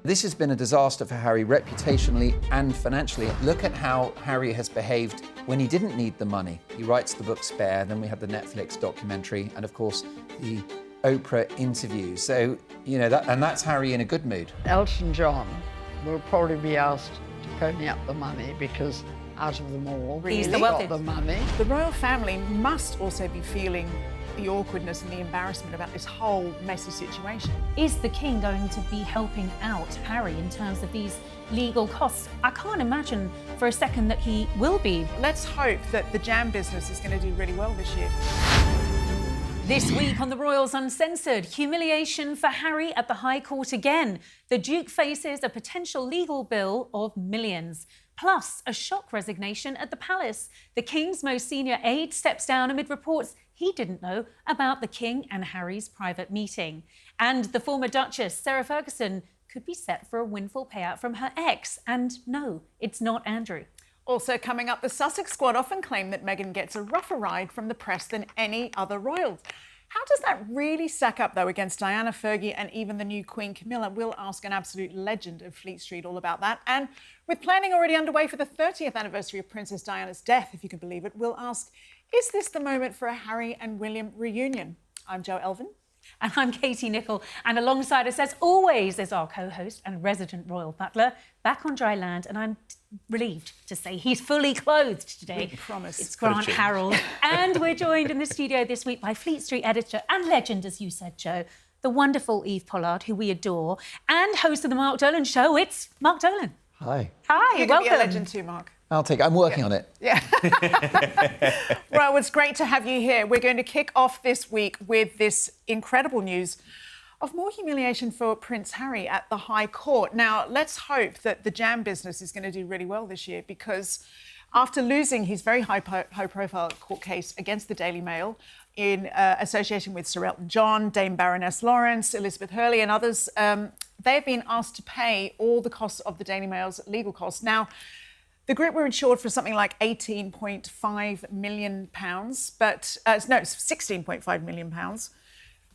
This has been a disaster for Harry reputationally and financially. Look at how Harry has behaved when he didn't need the money. He writes the book Spare, then we have the Netflix documentary, and of course, the Oprah interview. So, you know, that's Harry in a good mood. Elton John will probably be asked to pony up the money because out of them all, He's he's got the money. The royal family must also be feeling the awkwardness and the embarrassment about this whole messy situation. Is the king going to be helping out Harry in terms of these legal costs? I can't imagine for a second that he will be. Let's hope that the jam business is going to do really well this year. This week on the Royals Uncensored, humiliation for Harry at the High Court again. The Duke faces a potential legal bill of millions. Plus, a shock resignation at the palace. The King's most senior aide steps down amid reports he didn't know about the King and Harry's private meeting. And the former Duchess, Sarah Ferguson, could be set for a windfall payout from her ex. And no, it's not Andrew. Also coming up, the Sussex squad often claim that Meghan gets a rougher ride from the press than any other royals. How does that really stack up, though, against Diana, Fergie and even the new Queen Camilla? We'll ask an absolute legend of Fleet Street all about that. And with planning already underway for the 30th anniversary of Princess Diana's death, if you can believe it, we'll ask, is this the moment for a Harry and William reunion? I'm Jo Elvin. And I'm Katie Nichol. And alongside us, as always, is our co-host and resident royal butler, back on dry land. And I'm relieved to say he's fully clothed today. We promise. It's Grant Harold. And we're joined in the studio this week by Fleet Street editor and legend, as you said, Jo, the wonderful Eve Pollard, who we adore, and host of the Mark Dolan Show. It's Mark Dolan. Hi. Hi, You welcome. could be a legend too, Mark. I'll take it. I'm working on it. Yeah. Well, it's great to have you here. We're going to kick off this week with this incredible news of more humiliation for Prince Harry at the High Court. Now, let's hope that the jam business is going to do really well this year, because after losing his very high-profile court case against the Daily Mail in association with Sir Elton John, Dame Baroness Lawrence, Elizabeth Hurley and others, they have been asked to pay all the costs of the Daily Mail's legal costs. Now, the group were insured for something like £18.5 million, but no, £16.5 million.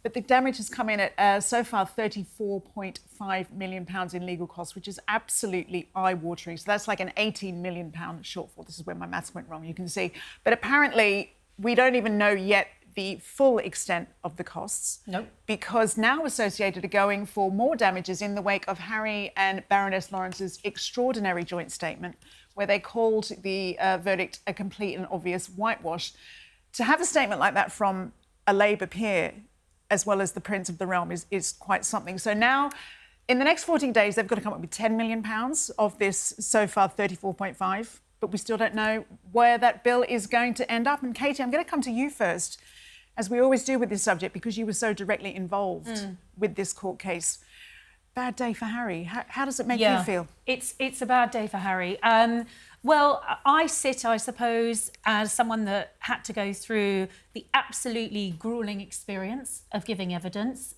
But the damage has come in at so far £34.5 million in legal costs, which is absolutely eye-watering. So that's like an £18 million shortfall. This is where my maths went wrong, you can see. But apparently we don't even know yet the full extent of the costs. Nope. Because now Associated are going for more damages in the wake of Harry and Baroness Lawrence's extraordinary joint statement, where they called the verdict a complete and obvious whitewash. To have a statement like that from a Labour peer, as well as the Prince of the Realm, is quite something. So now, in the next 14 days, they've got to come up with £10 million of this so far 34.5, but we still don't know where that bill is going to end up. And Katie, I'm going to come to you first, as we always do with this subject, because you were so directly involved with this court case. Bad day for Harry. How does it make you feel? It's a bad day for Harry. Well, I sit, I suppose, as someone that had to go through the absolutely gruelling experience of giving evidence.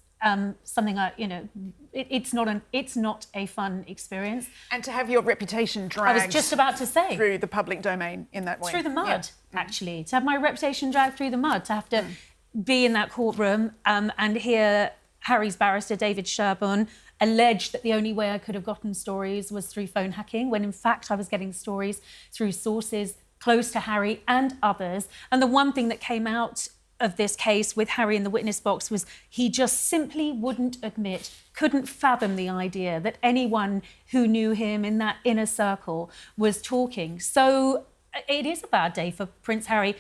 Something like, you know, it's not a fun experience. And to have your reputation dragged, I was just about to say, through the public domain in that way. Through the mud, actually. To have my reputation dragged through the mud, to have to be in that courtroom and hear Harry's barrister, David Sherborne, allege that the only way I could have gotten stories was through phone hacking, when in fact I was getting stories through sources close to Harry and others. And the one thing that came out of this case with Harry in the witness box was he just simply wouldn't admit, couldn't fathom the idea that anyone who knew him in that inner circle was talking. So it is a bad day for Prince Harry.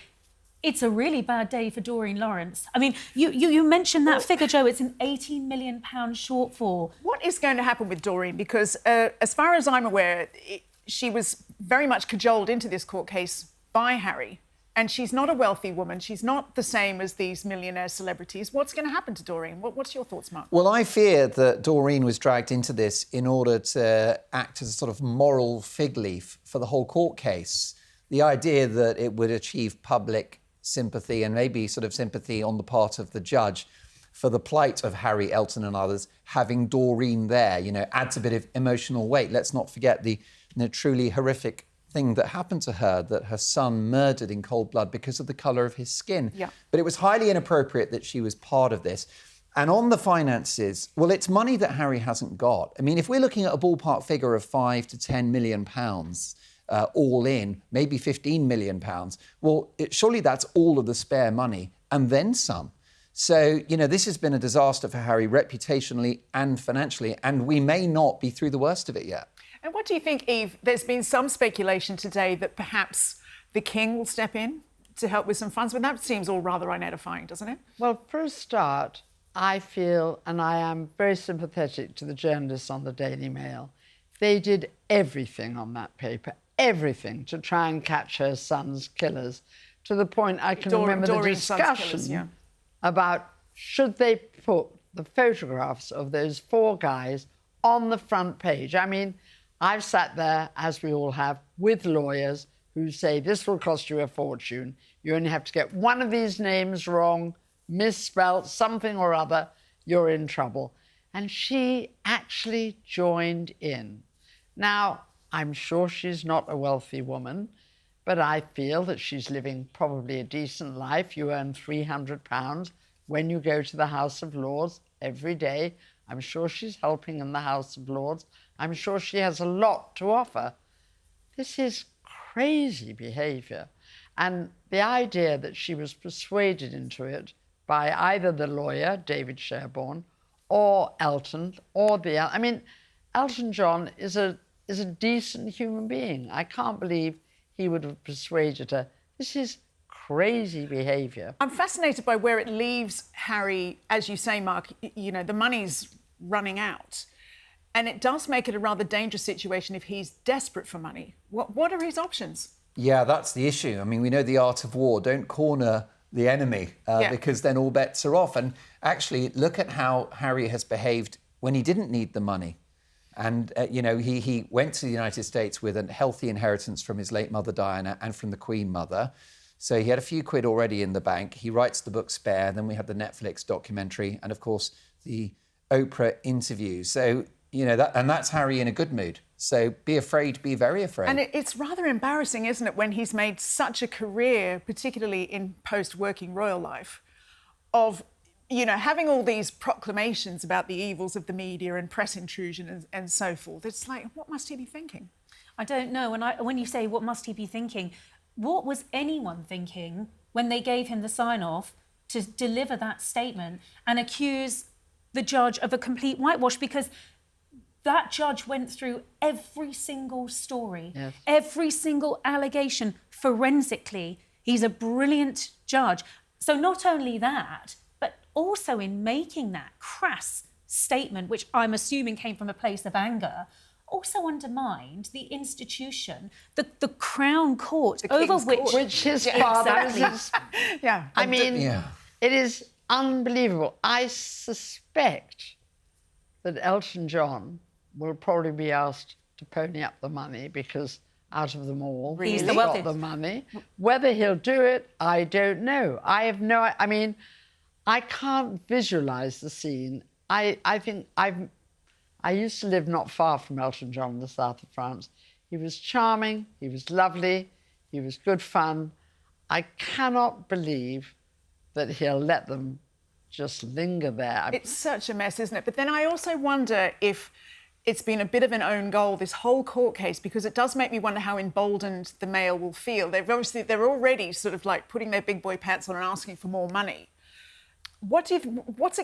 It's a really bad day for Doreen Lawrence. I mean, you mentioned that figure, Jo. It's an £18 million shortfall. What is going to happen with Doreen? Because as far as I'm aware, she was very much cajoled into this court case by Harry. And she's not a wealthy woman. She's not the same as these millionaire celebrities. What's going to happen to Doreen? What's your thoughts, Mark? Well, I fear that Doreen was dragged into this in order to act as a sort of moral fig leaf for the whole court case. The idea that it would achieve public sympathy and maybe sort of sympathy on the part of the judge for the plight of Harry, Elton and others, having Doreen there, you know, adds a bit of emotional weight. Let's not forget the truly horrific thing that happened to her, that her son murdered in cold blood because of the colour of his skin. Yeah. But it was highly inappropriate that she was part of this. And on the finances, well, it's money that Harry hasn't got. I mean, if we're looking at a ballpark figure of £5 to £10 million all in, maybe £15 million, well, surely that's all of the spare money and then some. So, this has been a disaster for Harry reputationally and financially, and we may not be through the worst of it yet. And what do you think, Eve? There's been some speculation today that perhaps the King will step in to help with some funds, but that seems all rather unedifying, doesn't it? Well, for a start, I feel, and I am very sympathetic to the journalists on the Daily Mail, they did everything on that paper, everything, to try and catch her son's killers, to the point I can remember the discussion about should they put the photographs of those 4 guys on the front page. I mean, I've sat there, as we all have, with lawyers who say this will cost you a fortune. You only have to get one of these names wrong, misspelt, something or other, you're in trouble. And she actually joined in. Now, I'm sure she's not a wealthy woman, but I feel that she's living probably a decent life. You earn £300 when you go to the House of Lords every day. I'm sure she's helping in the House of Lords. I'm sure she has a lot to offer. This is crazy behaviour. And the idea that she was persuaded into it by either the lawyer, David Sherborne, or Elton, or I mean, Elton John is a decent human being. I can't believe he would have persuaded her. This is crazy behaviour. I'm fascinated by where it leaves Harry. As you say, Mark, the money's running out. And it does make it a rather dangerous situation if he's desperate for money. What are his options? Yeah, that's the issue. I mean, we know the art of war. Don't corner the enemy because then all bets are off. And actually, look at how Harry has behaved when he didn't need the money. And, he went to the United States with a healthy inheritance from his late mother, Diana, and from the Queen Mother. So he had a few quid already in the bank. He writes the book Spare. Then we have the Netflix documentary and, of course, the Oprah interview. So, that's Harry in a good mood. So be afraid, be very afraid. And it's rather embarrassing, isn't it, when he's made such a career, particularly in post-working royal life, of having all these proclamations about the evils of the media and press intrusion and so forth. It's like, what must he be thinking? I don't know. And when you say what must he be thinking, what was anyone thinking when they gave him the sign-off to deliver that statement and accuse the judge of a complete whitewash? Because that judge went through every single story, every single allegation forensically. He's a brilliant judge. So not only that, but also in making that crass statement, which I'm assuming came from a place of anger, also undermined the institution, the Crown Court, over which his father is. Yeah. I mean, it is unbelievable. I suspect that Elton John will probably be asked to pony up the money because out of them all, really? He's got the money. Whether he'll do it, I don't know. I mean, I can't visualise the scene. I used to live not far from Elton John in the south of France. He was charming, he was lovely, he was good fun. I cannot believe that he'll let them just linger there. It's such a mess, isn't it? But then I also wonder if it's been a bit of an own goal, this whole court case, because it does make me wonder how emboldened the Mail will feel. They're already sort of like putting their big boy pants on and asking for more money. What's it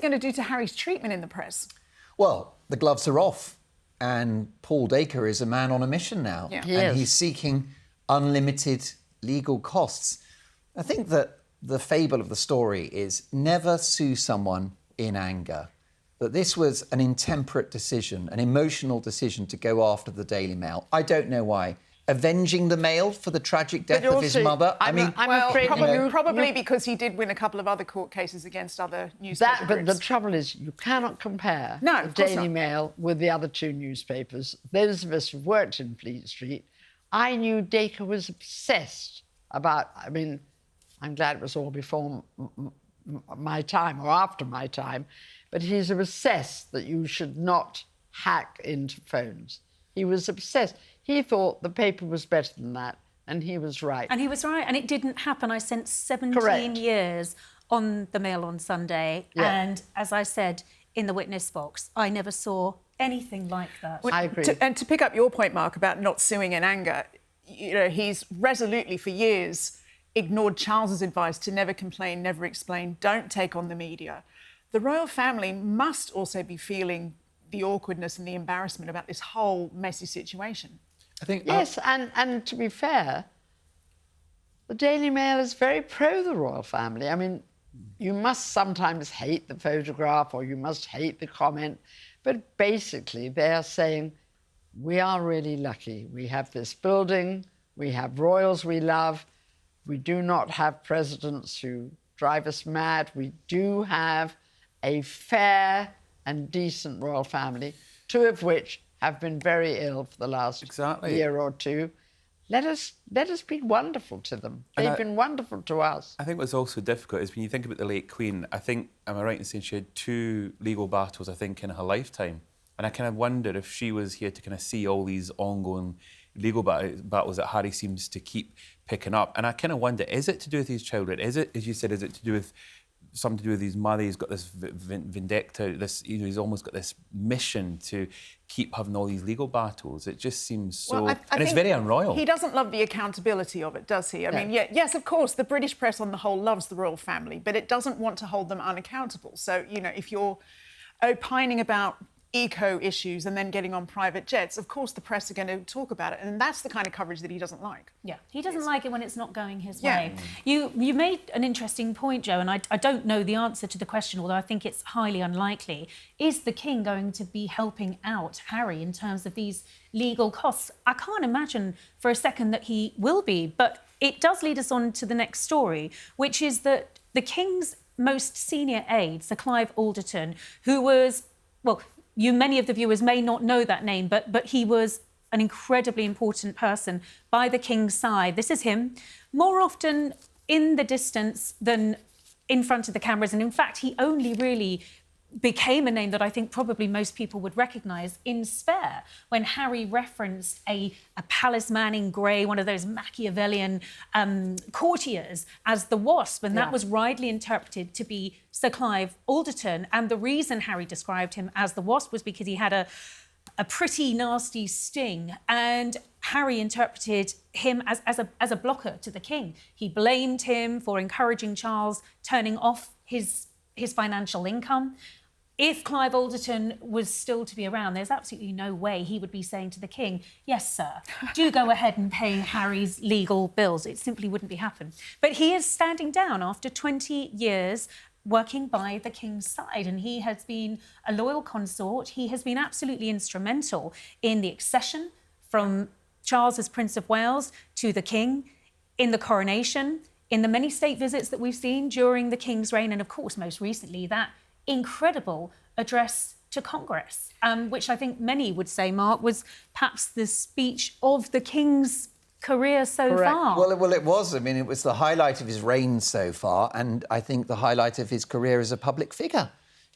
going to do to Harry's treatment in the press? Well, the gloves are off, and Paul Dacre is a man on a mission now. Yeah. And he's seeking unlimited legal costs. I think that the fable of the story is never sue someone in anger. That this was an intemperate decision, an emotional decision to go after the Daily Mail. I don't know why. Avenging the Mail for the tragic death of his mother? I'm afraid probably because he did win a couple of other court cases against other newspaper But groups. the trouble is, you cannot compare the Daily Mail with the other 2 newspapers. Those of us who've worked in Fleet Street, I knew Dacre was obsessed about... I mean, I'm glad it was all before my time or after my time, but he's obsessed that you should not hack into phones. He was obsessed. He thought the paper was better than that, and he was right. And he was right, and it didn't happen. I spent 17 years on the Mail on Sunday, and as I said in the witness box, I never saw anything like that. I agree. And to pick up your point, Mark, about not suing in anger, you know, he's resolutely for years ignored Charles's advice to never complain, never explain, don't take on the media. The royal family must also be feeling the awkwardness and the embarrassment about this whole messy situation. I think Yes, and to be fair, the Daily Mail is very pro the royal family. I mean, you must sometimes hate the photograph or you must hate the comment, but basically they are saying, we are really lucky. We have this building, we have royals we love, we do not have presidents who drive us mad. We do have a fair and decent royal family, two of which have been very ill for the last year or two. Let us be wonderful to them. They've been wonderful to us. I think what's also difficult is when you think about the late Queen, I think, am I right in saying she had 2 legal battles, I think, in her lifetime? And I kind of wonder if she was here to kind of see all these ongoing legal battles that Harry seems to keep picking up. And I kind of wonder, is it to do with his childhood? Is it, as you said, is it to do with something to do with his mother? He's got this vendetta, this, you know, he's almost got this mission to keep having all these legal battles. It just seems so... Well, I and it's think very unroyal. He doesn't love the accountability of it, does he? I mean, yes, of course, the British press on the whole loves the royal family, but it doesn't want to hold them unaccountable. So, you know, if you're opining about eco issues and then getting on private jets, of course the press are going to talk about it, and that's the kind of coverage that he doesn't like. Yeah, he doesn't like it when it's not going his way. You made an interesting point, Joe, and I don't know the answer to the question, although I think it's highly unlikely. Is the king going to be helping out Harry in terms of these legal costs? I can't imagine for a second that he will be, but it does lead us on to the next story, which is that the king's most senior aide, Sir Clive Alderton, who was, well, many of the viewers may not know that name, but he was an incredibly important person by the king's side. This is him, more often in the distance than in front of the cameras. And in fact, he only really became a name that I think probably most people would recognise in Spare, when Harry referenced a palace man in grey, one of those Machiavellian courtiers, as the Wasp, and that was widely interpreted to be Sir Clive Alderton. And the reason Harry described him as the Wasp was because he had a pretty nasty sting, and Harry interpreted him as a blocker to the king. He blamed him for encouraging Charles turning off his financial income. If Clive Alderton was still to be around, there's absolutely no way he would be saying to the king, yes, sir, do go ahead and pay Harry's legal bills. It simply wouldn't be happen. But he is standing down after 20 years working by the king's side, and he has been a loyal consort. He has been absolutely instrumental in the accession from Charles as Prince of Wales to the king, in the coronation, in the many state visits that we've seen during the king's reign, and of course, most recently, that incredible address to Congress, which I think many would say, Mark, was perhaps the speech of the king's career so far. Well, it was. I mean, it was the highlight of his reign so far, and I think the highlight of his career as a public figure,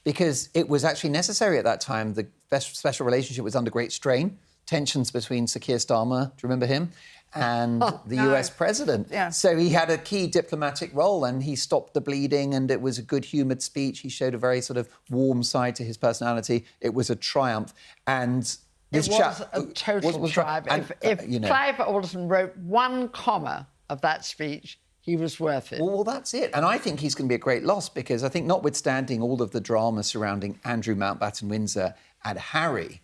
because it was actually necessary at that time. The special relationship was under great strain. Tensions between Sir Keir Starmer, do you remember him? And the US president. Yeah. So he had a key diplomatic role, and he stopped the bleeding, and it was a good-humoured speech. He showed a very sort of warm side to his personality. It was a triumph. And this it was a total triumph. If you know, Clive Alderton wrote one comma of that speech, he was worth it. Well, that's it. And I think he's going to be a great loss, because I think notwithstanding all of the drama surrounding Andrew Mountbatten-Windsor and Harry,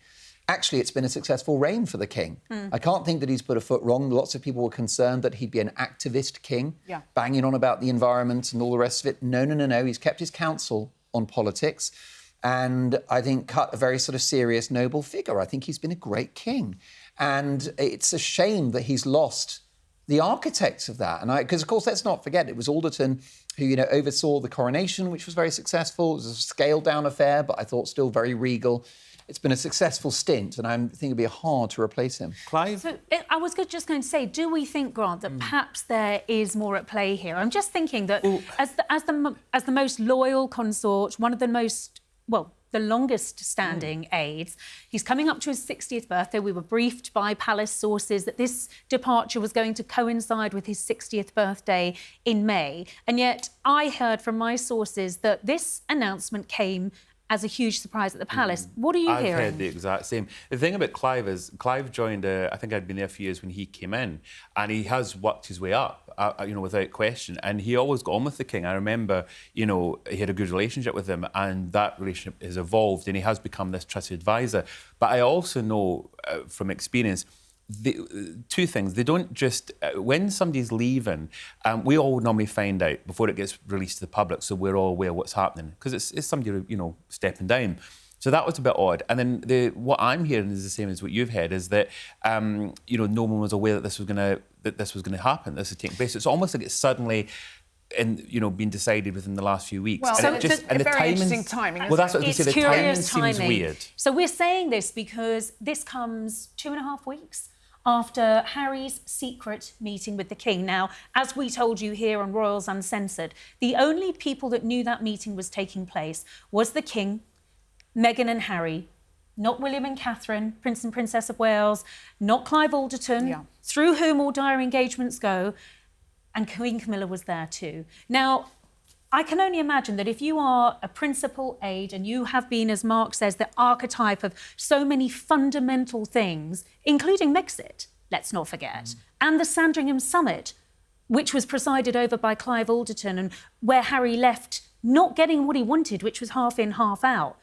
actually, it's been a successful reign for the king. I can't think that he's put a foot wrong. Lots of people were concerned that he'd be an activist king, banging on about the environment and all the rest of it. No. He's kept his counsel on politics, and I think cut a very sort of serious, noble figure. I think he's been a great king. And it's a shame that he's lost the architects of that. And because, of course, let's not forget, it was Alderton who, you know, oversaw the coronation, which was very successful. It was a scaled-down affair, but I thought still very regal. It's been a successful stint, and I think it'd be hard to replace him. Clive? So I was just going to say, do we think, Grant, that perhaps there is more at play here? I'm just thinking that as the most loyal consort, one of the most, well, the longest standing aides. He's coming up to his 60th birthday. We were briefed by palace sources that this departure was going to coincide with his 60th birthday in May. And yet I heard from my sources that this announcement came as a huge surprise at the palace. What are you hearing? I've heard the exact same. The thing about Clive is, Clive joined, I think I'd been there a few years when he came in, and he has worked his way up, without question. And he always got on with the king. I remember, he had a good relationship with him, and that relationship has evolved, and he has become this trusted advisor. But I also know from experience, two things. They don't just... when somebody's leaving, we all normally find out before it gets released to the public, so we're all aware of what's happening, because it's somebody, stepping down. So that was a bit odd. And then what I'm hearing is the same as what you've heard, is that, no one was aware that this was going to happen, this was taking place. It's almost like it's suddenly... been decided within the last few weeks. Well, and so it's a very interesting timing. Well, that's what I was going to say. The timing seems weird. So we're saying this because this comes 2.5 weeks after Harry's secret meeting with the King. Now, as we told you here on Royals Uncensored, the only people that knew that meeting was taking place was the King, Meghan and Harry, not William and Catherine, Prince and Princess of Wales, not Clive Alderton, through whom all diary engagements go, and Queen Camilla was there too. Now, I can only imagine that if you are a principal aide and you have been, as Mark says, the archetype of so many fundamental things, including Brexit, let's not forget, and the Sandringham Summit, which was presided over by Clive Alderton and where Harry left not getting what he wanted, which was half in, half out.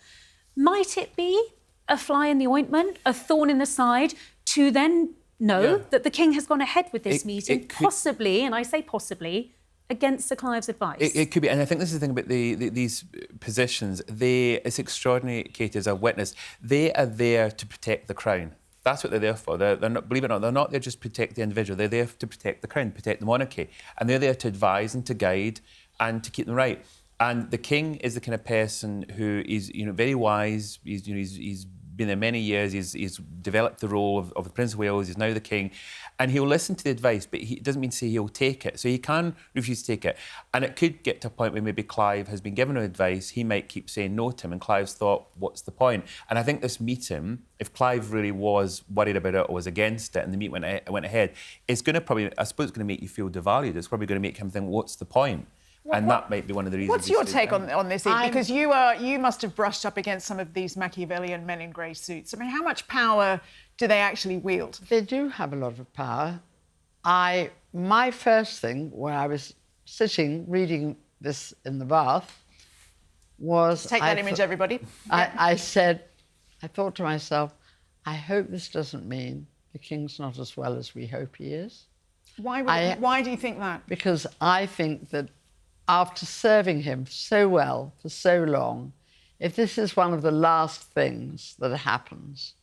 Might it be a fly in the ointment, a thorn in the side, to then know that the King has gone ahead with this meeting, possibly, and I say possibly, against Sir Clive's advice? It could be, and I think this is the thing about these positions. It's extraordinary, Katie, as a witness. They are there to protect the crown. That's what they're there for. They're not, believe it or not, they're not there just to protect the individual. They're there to protect the crown, protect the monarchy, and they're there to advise and to guide and to keep them right. And the King is the kind of person who is, very wise. He's been there many years. He's developed the role of the Prince of Wales. He's now the King, and he'll listen to the advice, but it doesn't mean to say he'll take it. So he can refuse to take it, and it could get to a point where maybe Clive has been given advice. He might keep saying no to him, and Clive's thought, "What's the point?" And I think this meeting, if Clive really was worried about it or was against it, and the meeting went ahead, it's going to probably, I suppose, it's going to make you feel devalued. It's probably going to make him think, "What's the point?" And that might be one of the reasons. What's your take on this, Eve? Because you must have brushed up against some of these Machiavellian men in grey suits. I mean, how much power do they actually wield? They do have a lot of power. My first thing, when I was sitting reading this in the bath, was... Take that image, everybody. I thought to myself, I hope this doesn't mean the King's not as well as we hope he is. Why do you think that? Because I think that after serving him so well for so long, if this is one of the last things that happens,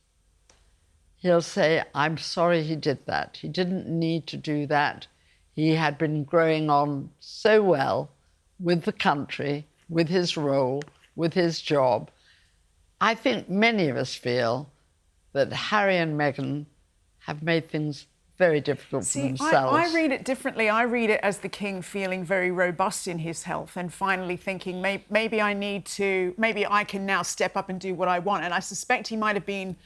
he'll say, I'm sorry he did that. He didn't need to do that. He had been growing on so well with the country, with his role, with his job. I think many of us feel that Harry and Meghan have made things very difficult for themselves. I read it differently. I read it as the King feeling very robust in his health and finally thinking, maybe I can now step up and do what I want. And I suspect he might have been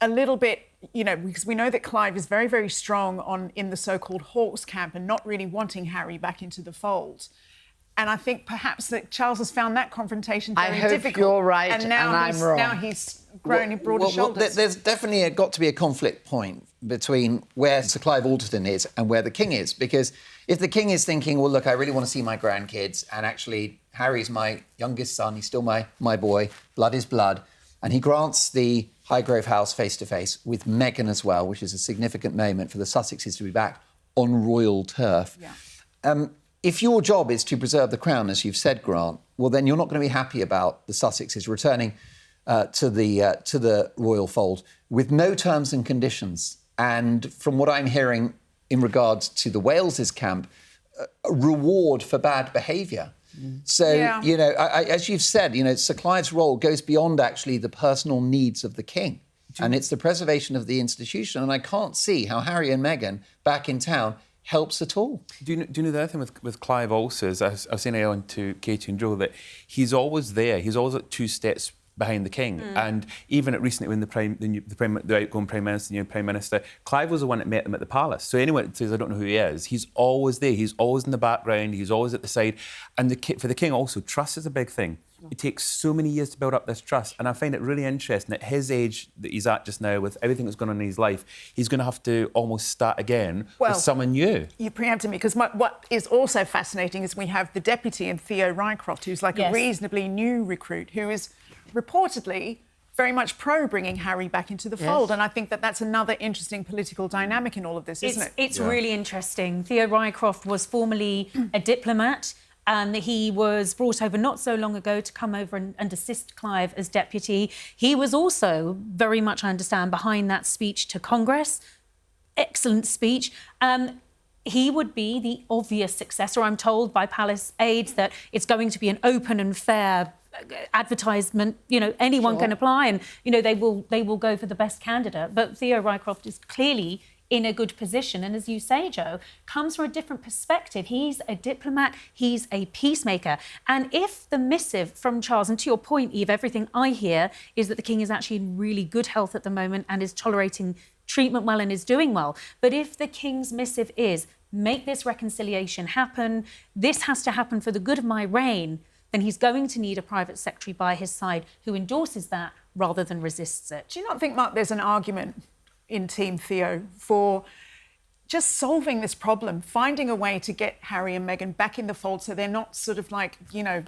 a little bit, because we know that Clive is very, very strong in the so-called Hawke's camp and not really wanting Harry back into the fold. And I think perhaps that Charles has found that confrontation very difficult. I hope you're right and I'm wrong. Now he's grown in broader shoulders. There's definitely got to be a conflict point between where Sir Clive Alderton is and where the King is. Because if the King is thinking, well, look, I really want to see my grandkids, and actually Harry's my youngest son, he's still my boy, blood is blood, and he grants the Highgrove House face-to-face with Meghan as well, which is a significant moment for the Sussexes to be back on royal turf. Yeah. If your job is to preserve the crown, as you've said, Grant, well, then you're not going to be happy about the Sussexes returning to the royal fold with no terms and conditions. And from what I'm hearing in regards to the Wales's camp, a reward for bad behaviour. So, as you've said, Sir Clive's role goes beyond actually the personal needs of the King. And it's the preservation of the institution. And I can't see how Harry and Meghan back in town helps at all. Do you know the other thing with Clive also is, I was saying on to Katie and Joe, that he's always there. He's always like 2 steps behind the king. And even recently when the outgoing Prime Minister, the new Prime Minister, Clive was the one that met them at the palace. So anyone that says, I don't know who he is, he's always there. He's always in the background. He's always at the side. And for the king also, trust is a big thing. It takes so many years to build up this trust. And I find it really interesting at his age that he's at just now, with everything that's going on in his life, he's going to have to almost start again with someone new. You preempted me, because what is also fascinating is we have the deputy in Theo Rycroft, who's like a reasonably new recruit, who is reportedly very much pro bringing Harry back into the fold. And I think that that's another interesting political dynamic in all of this, isn't it? It's really interesting. Theo Rycroft was formerly a diplomat. He was brought over not so long ago to come over and assist Clive as deputy. He was also very much, I understand, behind that speech to Congress. Excellent speech. He would be the obvious successor. I'm told by palace aides that it's going to be an open and fair advertisement. You know, anyone can apply, and you know they will go for the best candidate. But Theo Rycroft is clearly in a good position, and as you say, Jo, comes from a different perspective. He's a diplomat, he's a peacemaker. And if the missive from Charles, and to your point, Eve, everything I hear is that the king is actually in really good health at the moment and is tolerating treatment well and is doing well. But if the king's missive is, make this reconciliation happen, this has to happen for the good of my reign, then he's going to need a private secretary by his side who endorses that rather than resists it. Do you not think, Mark, there's an argument in Team Theo for just solving this problem, finding a way to get Harry and Meghan back in the fold so they're not sort of like, you know,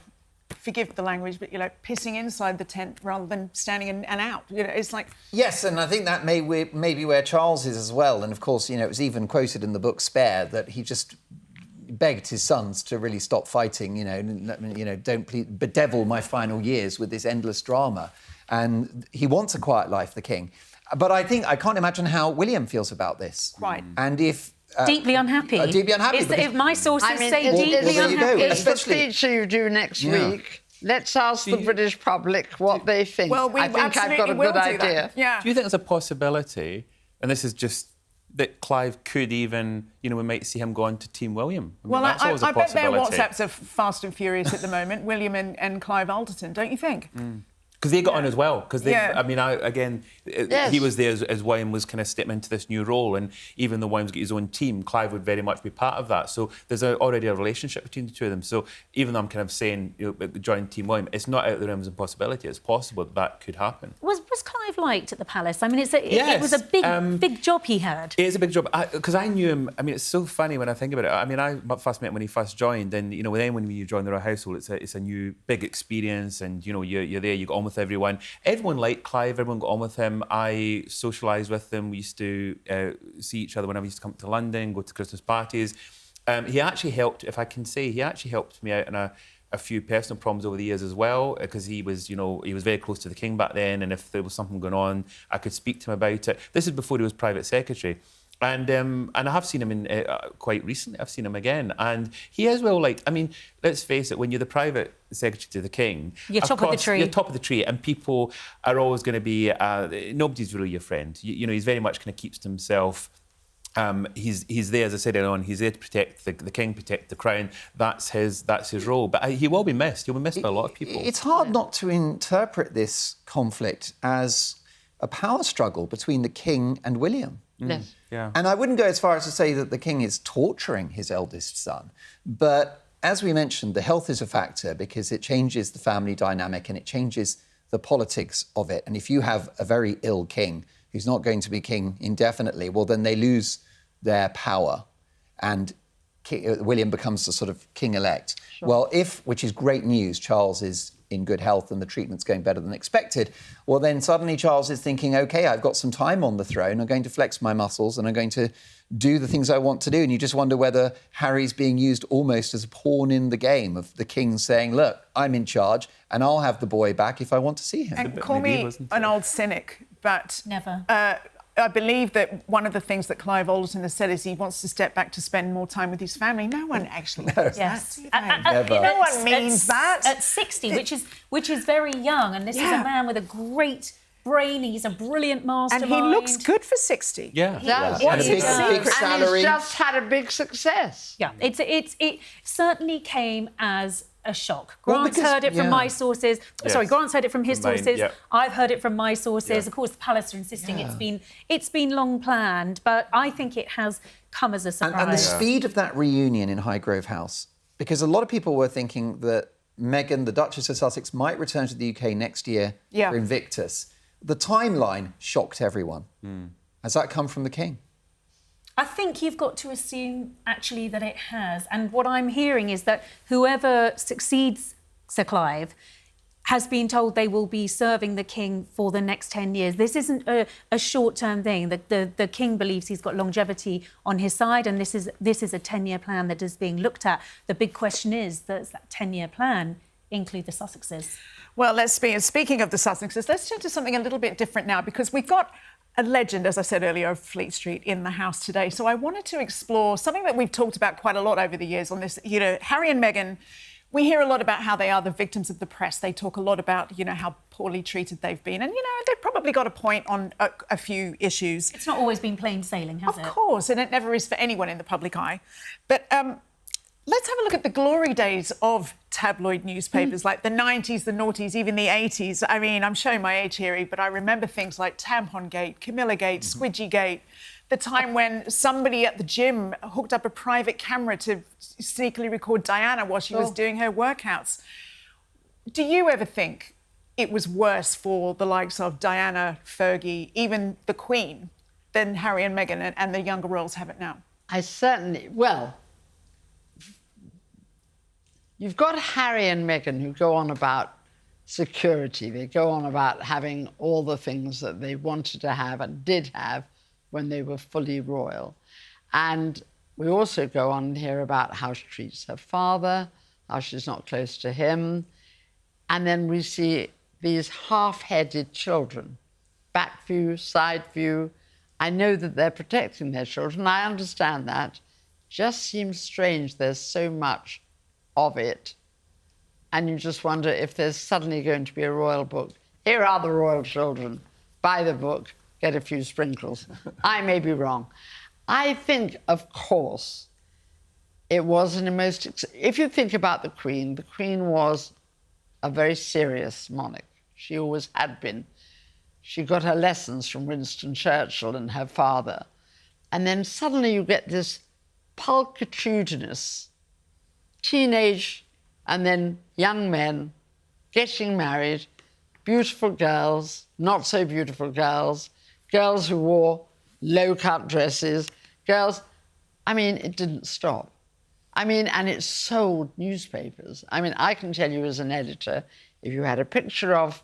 forgive the language, but you're like pissing inside the tent rather than standing and out. You know, it's like... Yes, and I think that may be where Charles is as well. And of course, you know, it was even quoted in the book Spare that he just begged his sons to really stop fighting, you know, don't bedevil my final years with this endless drama. And he wants a quiet life, the king. But I can't imagine how William feels about this. Right. And if... deeply unhappy. Deeply unhappy. If my sources say deeply there you go. unhappy... It's the speech you do next week. Let's ask the British public what they think. Well, I think I've got a good idea. Yeah. Do you think there's a possibility, and this is just that Clive could even, you know, we might see him go on to Team William? I mean, Well, that's always a I bet their possibility. WhatsApps are fast and furious at the moment, William and Clive Alderton, don't you think? Because they got on as well. Because Yeah. he was there as William was kind of stepping into this new role, and even though William's got his own team, Clive would very much be part of that. So there's already a relationship between the two of them. So even though I'm kind of saying, you know, join Team William, it's not out of the realms of possibility. It's possible that could happen. Was Clive liked at the palace? I mean, it was a big job he had. It is a big job because I knew him. I mean, it's so funny when I think about it. I mean, I first met him when he first joined, and you know, then when you join the royal household, it's a new big experience, and you know, you're there, you get on with everyone. Everyone liked Clive. Everyone got on with him. I socialised with him. We used to see each other whenever we used to come to London, go to Christmas parties. He actually helped, if I can say, he actually helped me out in a few personal problems over the years as well, because he was very close to the king back then, and if there was something going on, I could speak to him about it. This is before he was private secretary. And I have seen him in quite recently. I've seen him again, and he is well liked. I mean, let's face it: when you're the private secretary to the king, you're top of the tree. You're top of the tree, and people are always going to be. Nobody's really your friend. You know, he's very much kind of keeps to himself. He's there, as I said earlier on. He's there to protect the king, protect the crown. That's his role. But he will be missed. He'll be missed by a lot of people. It's hard not to interpret this conflict as a power struggle between the king and William. Yes. Yeah. And I wouldn't go as far as to say that the king is torturing his eldest son. But as we mentioned, the health is a factor because it changes the family dynamic and it changes the politics of it. And if you have a very ill king who's not going to be king indefinitely, well, then they lose their power and William becomes the sort of king-elect. Sure. Well, which is great news, Charles is in good health and the treatment's going better than expected, well, then suddenly Charles is thinking, OK, I've got some time on the throne, I'm going to flex my muscles and I'm going to do the things I want to do. And you just wonder whether Harry's being used almost as a pawn in the game of the king saying, look, I'm in charge and I'll have the boy back if I want to see him. And call me an old cynic, but... Never. I believe that one of the things that Clive Alderton has said is he wants to step back to spend more time with his family. No one actually does that. Never. No one means that. At 60, which is very young, and this is a man with a great brain. He's a brilliant mastermind. And he looks good for 60. Yeah. He does. And a big salary. And he's just had a big success. Yeah, it certainly came as a shock. Well, Grant's because- heard it from yeah. my sources. Yes. Sorry, Grant's heard it from his From mine, sources. yeah. I've heard it from my sources. Yeah. Of course, the palace are insisting Yeah. it's been long planned, but I think it has come as a surprise. And the speed of that reunion in Highgrove House, because a lot of people were thinking that Meghan, the Duchess of Sussex, might return to the UK next year Yeah. for Invictus. The timeline shocked everyone. Has that come from the King? I think you've got to assume, actually, that it has. And what I'm hearing is that whoever succeeds Sir Clive has been told they will be serving the King for the next 10 years. This isn't a short-term thing. The King believes he's got longevity on his side, and this is a 10-year plan that is being looked at. The big question is, does that 10-year plan include the Sussexes? Well, speaking of the Sussexes, let's turn to something a little bit different now, because we've got a legend, as I said earlier, of Fleet Street in the house today. So I wanted to explore something that we've talked about quite a lot over the years on this. You know, Harry and Meghan, we hear a lot about how they are the victims of the press. They talk a lot about, you know, how poorly treated they've been. And, you know, they've probably got a point on a few issues. It's not always been plain sailing, has it? Of course, and it never is for anyone in the public eye. But let's have a look at the glory days of tabloid newspapers, like the 90s, the noughties, even the 80s. I mean, I'm showing my age here, but I remember things like Tampon Gate, Camilla Gate, Squidgy Gate, the time when somebody at the gym hooked up a private camera to sneakily record Diana while she was doing her workouts. Do you ever think it was worse for the likes of Diana, Fergie, even the Queen, than Harry and Meghan and the younger royals have it now? I certainly, well, you've got Harry and Meghan who go on about security. They go on about having all the things that they wanted to have and did have when they were fully royal. And we also go on here about how she treats her father, how she's not close to him. And then we see these half-headed children, back view, side view. I know that they're protecting their children. I understand that. Just seems strange there's so much of it. And you just wonder if there's suddenly going to be a royal book. Here are the royal children. Buy the book, get a few sprinkles. I may be wrong. I think, of course, it wasn't the most... If you think about the Queen was a very serious monarch. She always had been. She got her lessons from Winston Churchill and her father. And then suddenly you get this pulchritudinous teenage and then young men getting married, beautiful girls, not so beautiful girls, girls who wore low-cut dresses, girls... I mean, it didn't stop. I mean, and it sold newspapers. I mean, I can tell you as an editor, if you had a picture of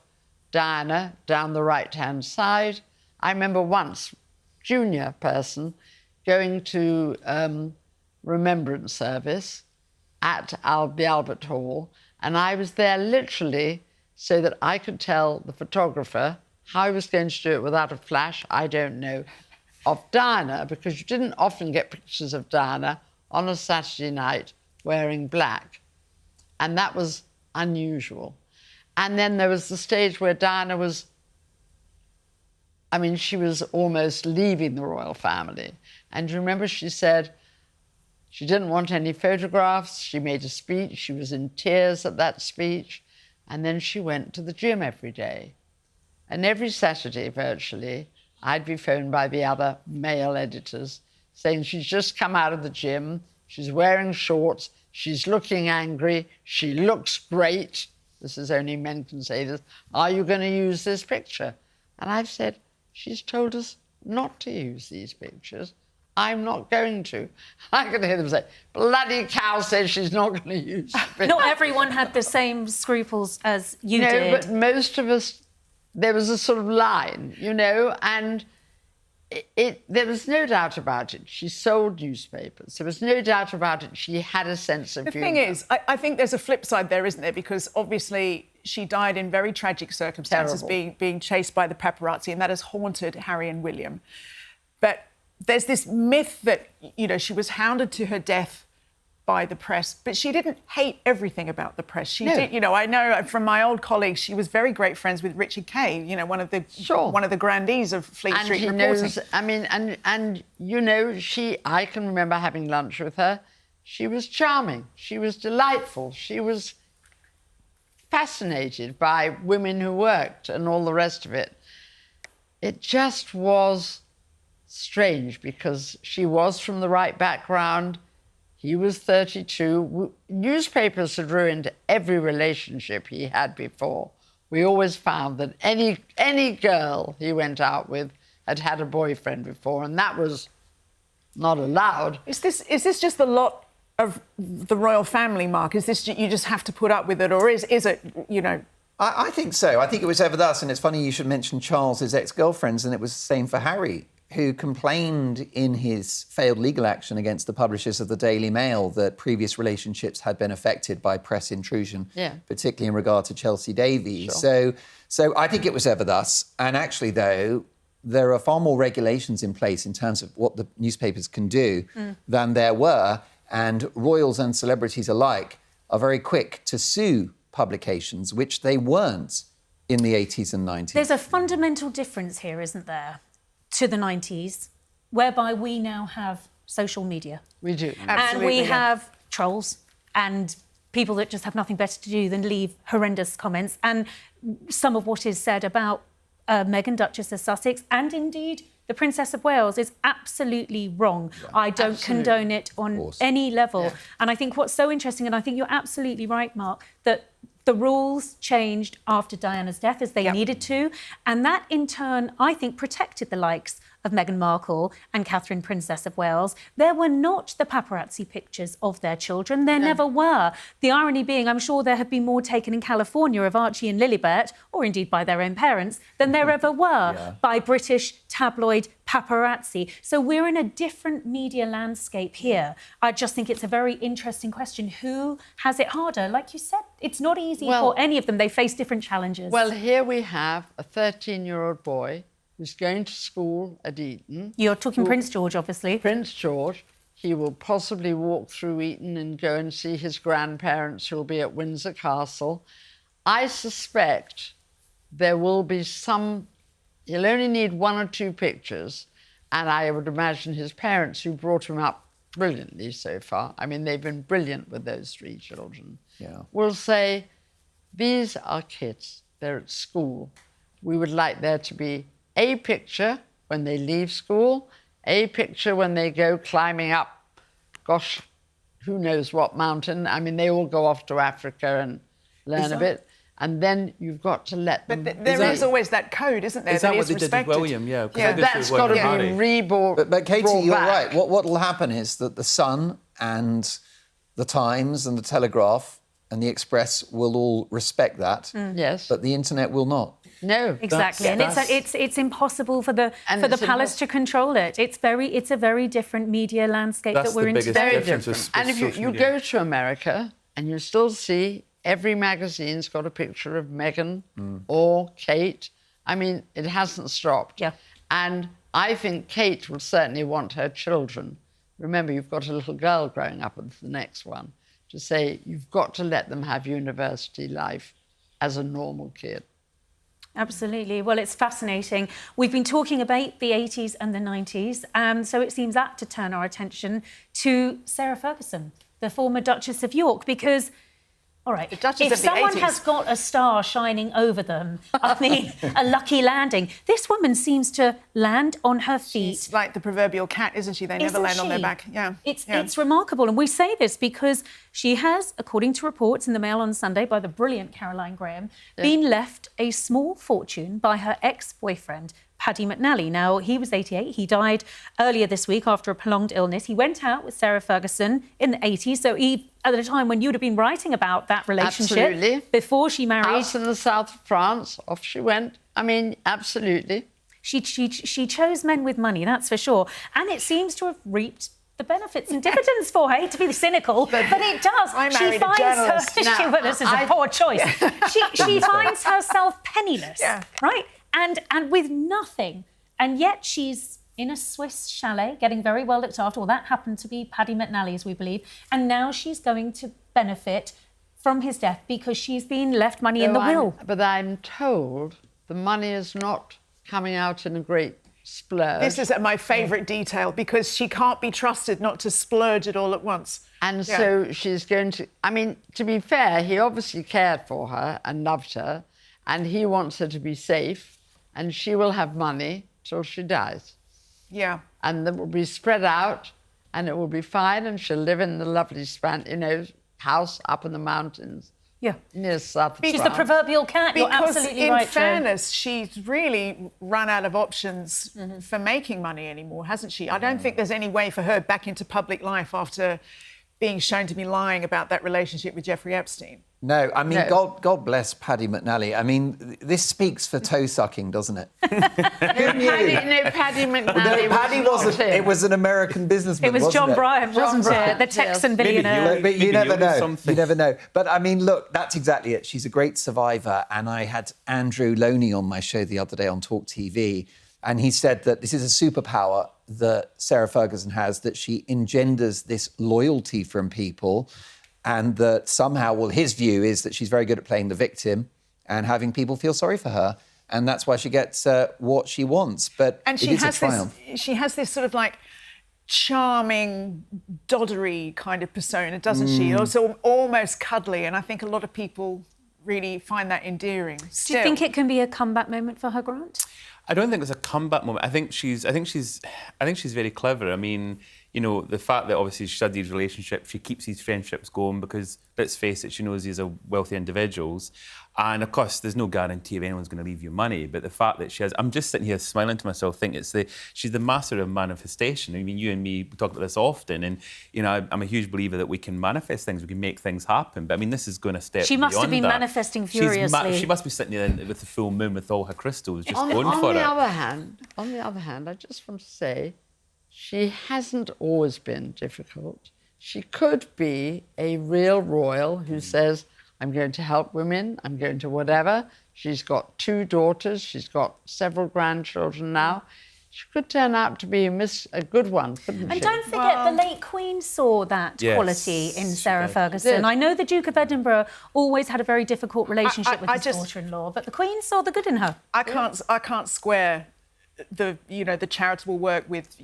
Diana down the right-hand side, I remember once, junior person, going to remembrance service at the Albert Hall, and I was there literally so that I could tell the photographer how I was going to do it without a flash, I don't know, of Diana, because you didn't often get pictures of Diana on a Saturday night wearing black. And that was unusual. And then there was the stage where Diana was, I mean, she was almost leaving the royal family. And you remember she said she didn't want any photographs. She made a speech. She was in tears at that speech. And then she went to the gym every day. And every Saturday, virtually, I'd be phoned by the other male editors saying she's just come out of the gym, she's wearing shorts, she's looking angry, she looks great. This is only men can say this. Are you going to use this picture? And I've said, she's told us not to use these pictures. I'm not going to. I can hear them say, bloody cow says she's not going to use the picture. Not everyone had the same scruples as you did. No, but most of us, there was a sort of line, you know, and there was no doubt about it. She sold newspapers. There was no doubt about it. She had a sense of humour. The thing is, I think there's a flip side there, isn't there? Because obviously she died in very tragic circumstances, being chased by the paparazzi, and that has haunted Harry and William. But there's this myth that, you know, she was hounded to her death by the press, but she didn't hate everything about the press. She did, you know, I know from my old colleagues, she was very great friends with Richard Kay, you know, one of the grandees of Fleet Street reporting. Knows, I mean, and you know, I can remember having lunch with her. She was charming. She was delightful. She was fascinated by women who worked and all the rest of it. It just was strange because she was from the right background. He was 32. Newspapers had ruined every relationship he had before. We always found that any girl he went out with had had a boyfriend before, and that was not allowed. Is this just the lot of the royal family, Mark? Is this you just have to put up with it, or is it, you know? I think so. I think it was ever thus, and it's funny you should mention Charles's ex-girlfriends, and it was the same for Harry, who complained in his failed legal action against the publishers of the Daily Mail that previous relationships had been affected by press intrusion, particularly in regard to Chelsea Davies. Sure. So I think it was ever thus. And actually, though, there are far more regulations in place in terms of what the newspapers can do than there were. And royals and celebrities alike are very quick to sue publications, which they weren't in the 80s and 90s. There's a fundamental difference here, isn't there, to the 90s, whereby we now have social media. We do. Absolutely, And we have trolls and people that just have nothing better to do than leave horrendous comments. And some of what is said about Meghan, Duchess of Sussex, and indeed the Princess of Wales is absolutely wrong. Yeah, I don't condone it on any level. Yeah. And I think what's so interesting, and I think you're absolutely right, Mark, that the rules changed after Diana's death, as they needed to, and that in turn, I think, protected the likes of Meghan Markle and Catherine, Princess of Wales. There were not the paparazzi pictures of their children. There never were. The irony being, I'm sure there have been more taken in California of Archie and Lilibet, or indeed by their own parents, than there ever were by British tabloid paparazzi. So we're in a different media landscape here. I just think it's a very interesting question. Who has it harder? Like you said, it's not easy for any of them. They face different challenges. Well, here we have a 13-year-old boy who's going to school at Eton. You're talking Prince George, obviously. Prince George. He will possibly walk through Eton and go and see his grandparents who will be at Windsor Castle. I suspect there will be some... He'll only need one or two pictures, and I would imagine his parents, who brought him up brilliantly so far, I mean, they've been brilliant with those three children, will say, these are kids, they're at school. We would like there to be a picture when they leave school, a picture when they go climbing up, gosh, who knows what mountain. I mean, they all go off to Africa and learn a bit. And then you've got to let them... But there is always that code, isn't there? Is that what they did with William? Yeah, that's got to be reborn. But Katie, you're right. What will happen is that the Sun and the Times and the Telegraph and the Express will all respect that. Yes. But the internet will not. No, exactly, and it's impossible for the palace to control it. It's a very different media landscape that we're in today. Very different. And if you go to America and you still see every magazine's got a picture of Meghan or Kate. I mean, it hasn't stopped. Yeah. And I think Kate will certainly want her children. Remember, you've got a little girl growing up with the next one, to say you've got to let them have university life as a normal kid. Absolutely. Well, it's fascinating. We've been talking about the 80s and the 90s, so it seems apt to turn our attention to Sarah Ferguson, the former Duchess of York, because... All right, if someone has got a star shining over them, I mean, a lucky landing, this woman seems to land on her feet. She's like the proverbial cat, isn't she? They never land on their back. Yeah. It's remarkable. And we say this because she has, according to reports in the Mail on Sunday by the brilliant Caroline Graham, been left a small fortune by her ex-boyfriend, Paddy McNally. Now, he was 88. He died earlier this week after a prolonged illness. He went out with Sarah Ferguson in the 80s, so at a time when you'd have been writing about that relationship before she married. House in the south of France, off she went. I mean, absolutely. She chose men with money, that's for sure. And it seems to have reaped the benefits and dividends for her. I hate to be cynical, but it does. I married a journalist. Well, this is a poor choice. She finds herself penniless, right? And with nothing. And yet she's in a Swiss chalet, getting very well looked after. Well, that happened to be Paddy McNally, as we believe. And now she's going to benefit from his death because she's been left money in the will. But I'm told the money is not coming out in a great splurge. This is my favourite detail, because she can't be trusted not to splurge it all at once. And so she's going to... I mean, to be fair, he obviously cared for her and loved her, and he wants her to be safe, and she will have money till she dies. Yeah. And it will be spread out, and it will be fine, and she'll live in the lovely house up in the mountains. Yeah. Near South She's the proverbial cat. You're absolutely right, in fairness, she's really run out of options for making money anymore, hasn't she? I don't think there's any way for her back into public life after being shown to be lying about that relationship with Jeffrey Epstein. No, I mean, God bless Paddy McNally. I mean, this speaks for toe-sucking, doesn't it? Paddy McNally. No, Paddy wasn't. It was an American businessman. It was wasn't John Bryant, wasn't it? The Texan billionaire. But you never know. You never know. But I mean, look, that's exactly it. She's a great survivor. And I had Andrew Loney on my show the other day on Talk TV, and he said that this is a superpower that Sarah Ferguson has, that she engenders this loyalty from people. And that somehow, well, his view is that she's very good at playing the victim and having people feel sorry for her. And that's why she gets what she wants. But she has this sort of like charming, doddery kind of persona, doesn't she? Also almost cuddly. And I think a lot of people really find that endearing. Do you think it can be a comeback moment for her, Grant? I don't think it's a comeback moment. I think she's very clever. I mean, you know, the fact that obviously she studies relationships, she keeps these friendships going because, let's face it, she knows these are wealthy individuals. And of course, there's no guarantee if anyone's going to leave you money. But the fact that she has, I'm just sitting here smiling to myself, thinking she's the master of manifestation. I mean, you and me talk about this often, and you know, I'm a huge believer that we can manifest things, we can make things happen. But I mean, this is going to step. She must have been that. manifesting furiously. She must be sitting there with the full moon with all her crystals, just going for it. On the other hand, I just want to say, she hasn't always been difficult. She could be a real royal who says, I'm going to help women, I'm going to whatever. She's got 2 daughters, she's got several grandchildren now. She could turn out to be a good one, couldn't she? And don't forget, the late Queen saw that quality in Sarah Ferguson. I know the Duke of Edinburgh always had a very difficult relationship with his daughter-in-law, but the Queen saw the good in her. I can't square the charitable work with,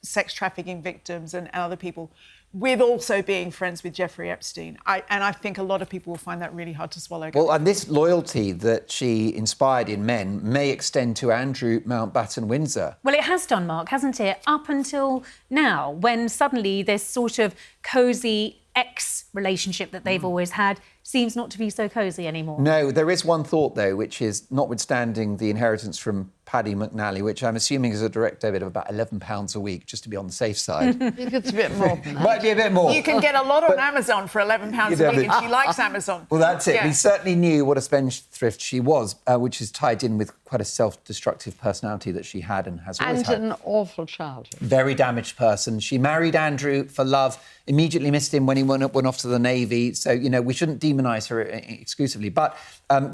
sex trafficking victims and other people with also being friends with Jeffrey Epstein. I think a lot of people will find that really hard to swallow. Well, and this loyalty that she inspired in men may extend to Andrew Mountbatten-Windsor. Well, it has done, Mark, hasn't it? Up until now, when suddenly this sort of cosy ex-relationship that they've always had seems not to be so cosy anymore. No, there is one thought, though, which is notwithstanding the inheritance from Paddy McNally, which I'm assuming is a direct debit of about £11 a week, just to be on the safe side. I think it's a bit more than that. Might be a bit more. You can get a lot on Amazon for £11 a week, and she likes Amazon. Well, that's it. Yeah. We certainly knew what a spendthrift she was, which is tied in with quite a self-destructive personality that she had and has always had. And an awful childhood. Very damaged person. She married Andrew for love, immediately missed him when he went off to the Navy. So, we shouldn't demonise her exclusively. But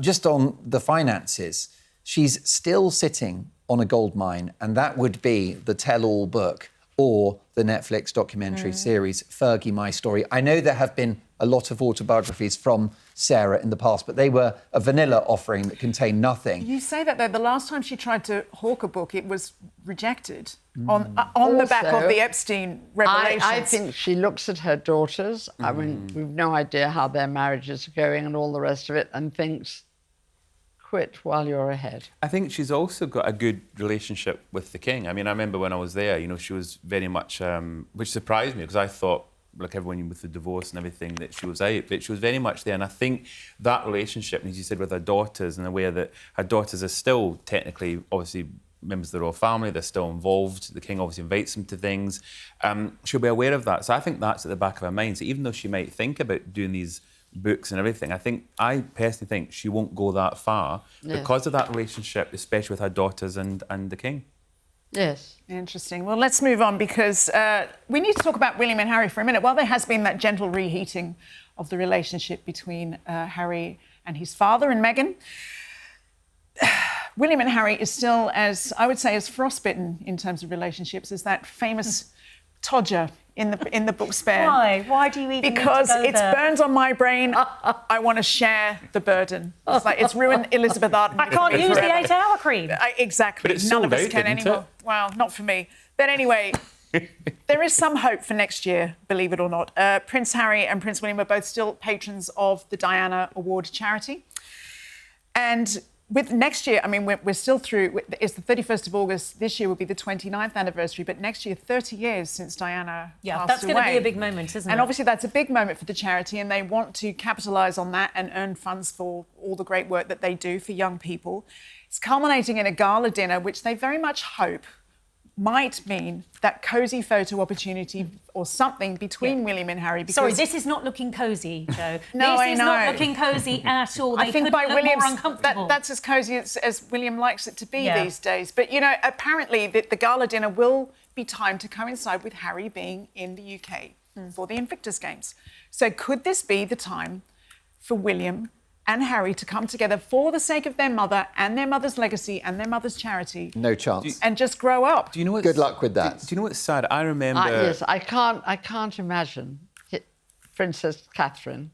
just on the finances, she's still sitting on a gold mine, and that would be the tell-all book or the Netflix documentary series, Fergie, My Story. I know there have been a lot of autobiographies from Sarah in the past, but they were a vanilla offering that contained nothing. You say that, though. The last time she tried to hawk a book, it was rejected on the back of the Epstein revelations. I think she looks at her daughters. I mean, we've no idea how their marriages are going and all the rest of it, and thinks, quit while you're ahead. I think she's also got a good relationship with the king. I mean, I remember when I was there, she was very much, which surprised me because I thought, like everyone with the divorce and everything, that she was out, but she was very much there. And I think that relationship, as you said, with her daughters, in a way that her daughters are still technically, obviously, members of the royal family, they're still involved. The king obviously invites them to things. She'll be aware of that. So I think that's at the back of her mind. So even though she might think about doing these books and everything, I personally think she won't go that far because of that relationship, especially with her daughters and the king. Yes. Interesting. Well, let's move on because we need to talk about William and Harry for a minute. While there has been that gentle reheating of the relationship between Harry and his father and Meghan, William and Harry is still, as I would say, as frostbitten in terms of relationships as that famous Todger in the book Spare. Why? Why do you even Because need to go it's there? burned on my brain. I want to share the burden. It's like it's ruined Elizabeth Arden. I can't use the 8-hour cream. Exactly. But it's None of sold us out, can didn't anymore. it? Well, not for me. But anyway, there is some hope for next year, believe it or not. Prince Harry and Prince William are both still patrons of the Diana Award charity. And with next year, I mean, we're still through, it's the 31st of August. This year will be the 29th anniversary, but next year, 30 years since Diana passed that's away. going to be a big moment, isn't it? And obviously that's a big moment for the charity, and they want to capitalise on that and earn funds for all the great work that they do for young people. It's culminating in a gala dinner, which they very much hope might mean that cosy photo opportunity or something between William and Harry. Because Sorry, this is not looking cosy, Jo. No, this is I not know. looking cosy at all. I They think couldn't by look William's, more uncomfortable. that's as cosy as William likes it to be Yeah. these days. But, you know, apparently the gala dinner will be timed to coincide with Harry being in the UK for the Invictus Games. So could this be the time for William and Harry to come together for the sake of their mother and their mother's legacy and their mother's charity? No chance. And just grow up. Do you know what's, Good luck with that. Do you know what's sad? I remember... Yes, I can't imagine Princess Catherine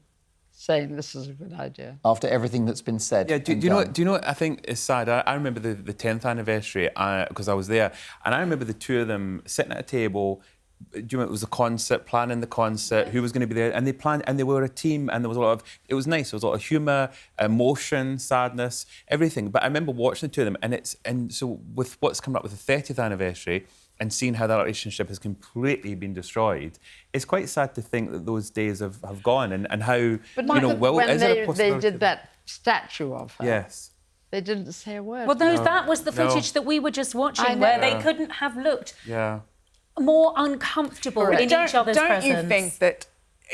saying this is a good idea. After everything that's been said. Yeah, do and you know done. what? Do you know what I think is sad? I remember the 10th anniversary because I was there, and I remember the two of them sitting at a table. Do you know it was a concert, planning the concert, who was going to be there, and they planned, and they were a team, and there was a lot of. It was nice. There was a lot of humour, emotion, sadness, everything. But I remember watching the two of them, and so with what's coming up with the 30th anniversary. And seeing how that relationship has completely been destroyed, it's quite sad to think that those days have gone and how, But you know, well, when is there a they possibility? did that statue of her, Yes. they didn't say a word. Well, that was the footage that we were just watching, I know. where they couldn't have looked Yeah. more uncomfortable in each other's Don't presence. you think that,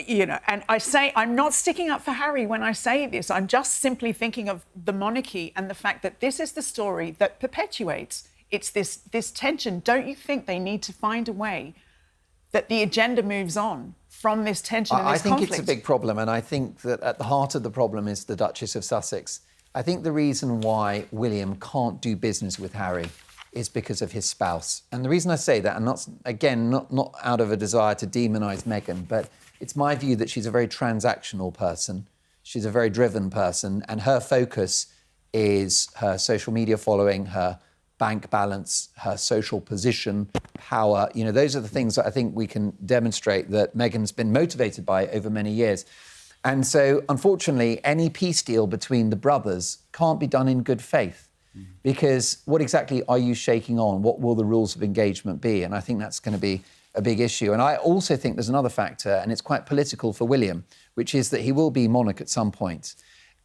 you know, and I say I'm not sticking up for Harry when I say this. I'm just simply thinking of the monarchy and the fact that this is the story that perpetuates. It's this tension. Don't you think they need to find a way that the agenda moves on from this tension and I this think conflict? it's a big problem, and I think that at the heart of the problem is the Duchess of Sussex. I think the reason why William can't do business with Harry is because of his spouse. And the reason I say that, and not out of a desire to demonise Meghan, but it's my view that she's a very transactional person. She's a very driven person, and her focus is her social media following, her bank balance, her social position, power. You know, those are the things that I think we can demonstrate that Meghan's been motivated by over many years. And so, unfortunately, any peace deal between the brothers can't be done in good faith. Because what exactly are you shaking on? What will the rules of engagement be? And I think that's going to be a big issue. And I also think there's another factor, and it's quite political for William, which is that he will be monarch at some point.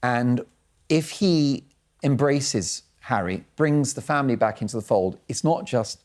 And if he embraces Harry, brings the family back into the fold, it's not just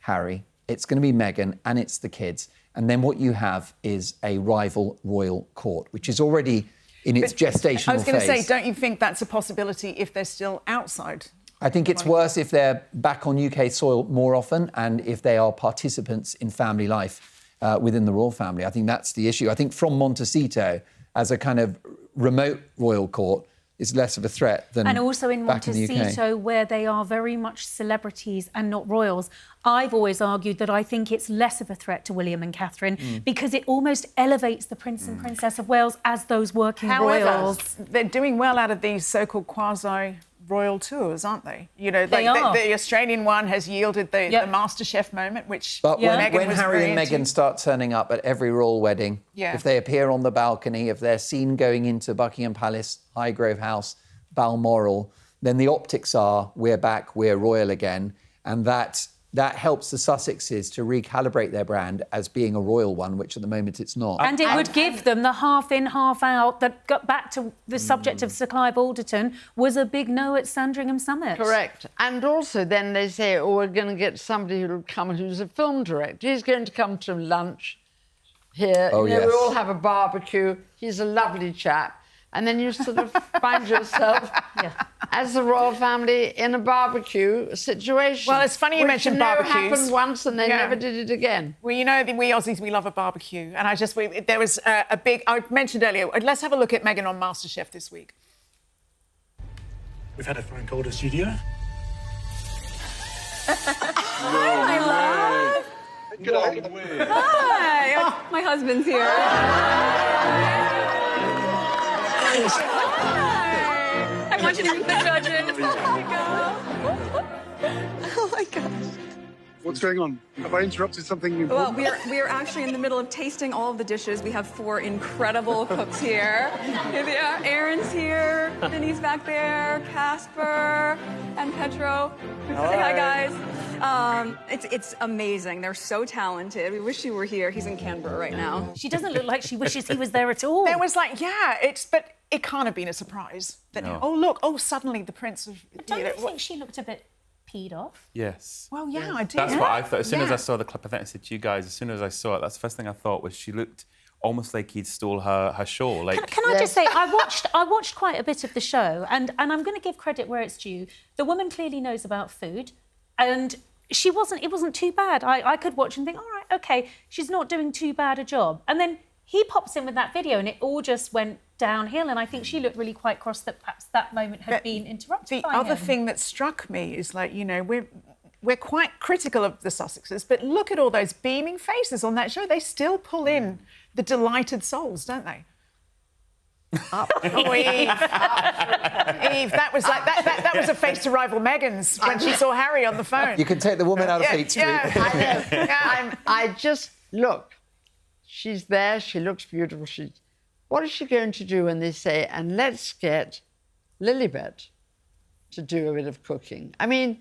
Harry, it's going to be Meghan and it's the kids. And then what you have is a rival royal court, which is already in its gestational phase. I was going to say, don't you think that's a possibility if they're still outside? I think it's worse if they're back on UK soil more often and if they are participants in family life within the royal family. I think that's the issue. I think from Montecito, as a kind of remote royal court, is less of a threat than and also in back in the UK. Montecito, where they are very much celebrities and not royals. I've always argued that I think it's less of a threat to William and Catherine because it almost elevates the Prince and Princess of Wales as those working royals. They're doing well out of these so-called quasi-royal tours, aren't they? You know, They like are. the Australian one has yielded the MasterChef moment, which But Meghan when was Harry very and into. Meghan start turning up at every royal wedding, if they appear on the balcony, if they're seen going into Buckingham Palace, Highgrove House, Balmoral, then the optics are, we're back, we're royal again. And that helps the Sussexes to recalibrate their brand as being a royal one, which at the moment it's not. And it would give them the half in, half out that got back to the subject of Sir Clive Alderton was a big no at Sandringham Summit. Correct. And also then they say, oh, we're going to get somebody who'll come who's a film director. He's going to come to lunch here. Oh, you know, yes. we all have a barbecue. He's a lovely chap. And then you sort of find yourself as the royal family in a barbecue situation. Well, it's funny you mentioned barbecues. Which happened once and they never did it again. Well, you know, we Aussies, we love a barbecue. And there was a big, I mentioned earlier, let's have a look at Meghan on MasterChef this week. We've had a phone call to studio. Hi. Oh, my husband's here. Hi. I want you to meet the judges. There you go. Oh my gosh. What's going on? Have I interrupted something important? Well, we're actually in the middle of tasting all of the dishes. We have 4 incredible cooks here. Here they are. Aaron's here. Vinny's back there. Casper and Petro. Say hi, guys. It's amazing. They're so talented. We wish you were here. He's in Canberra right now. She doesn't look like she wishes he was there at all. There was like, but it can't have been a surprise. That, suddenly the Prince of... Don't you think she looked a bit peed off? Yes. Well, yeah, I do. That's what I thought. As soon as I saw the clip, I think I said to you guys, as soon as I saw it, that's the first thing I thought was she looked almost like he'd stole her show. Like, can I just say, I watched quite a bit of the show, and I'm going to give credit where it's due. The woman clearly knows about food, and it wasn't too bad. I could watch and think, all right, okay, she's not doing too bad a job. And then he pops in with that video, and it all just went downhill, and I think she looked really quite cross that perhaps that moment had been interrupted by him. The other thing that struck me is, like, you know, we're quite critical of the Sussexes, but look at all those beaming faces on that show. They still pull in the delighted souls, don't they? Oh, Eve. Eve, that was like that was a face to rival Meghan's when she saw Harry on the phone. You can take the woman out of Fleet Street. I just look. She's there. She looks beautiful. What is she going to do when they say, and let's get Lilibet to do a bit of cooking? I mean,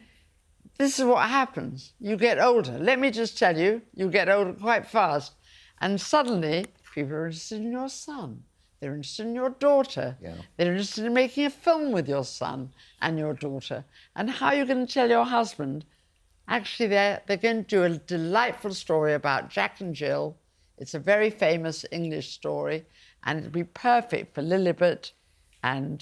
this is what happens. You get older. Let me just tell you, you get older quite fast. And suddenly, people are interested in your son. They're interested in your daughter. Yeah. They're interested in making a film with your son and your daughter. And how are you going to tell your husband? Actually, they're going to do a delightful story about Jack and Jill. It's a very famous English story, and it'd be perfect for Lilibet and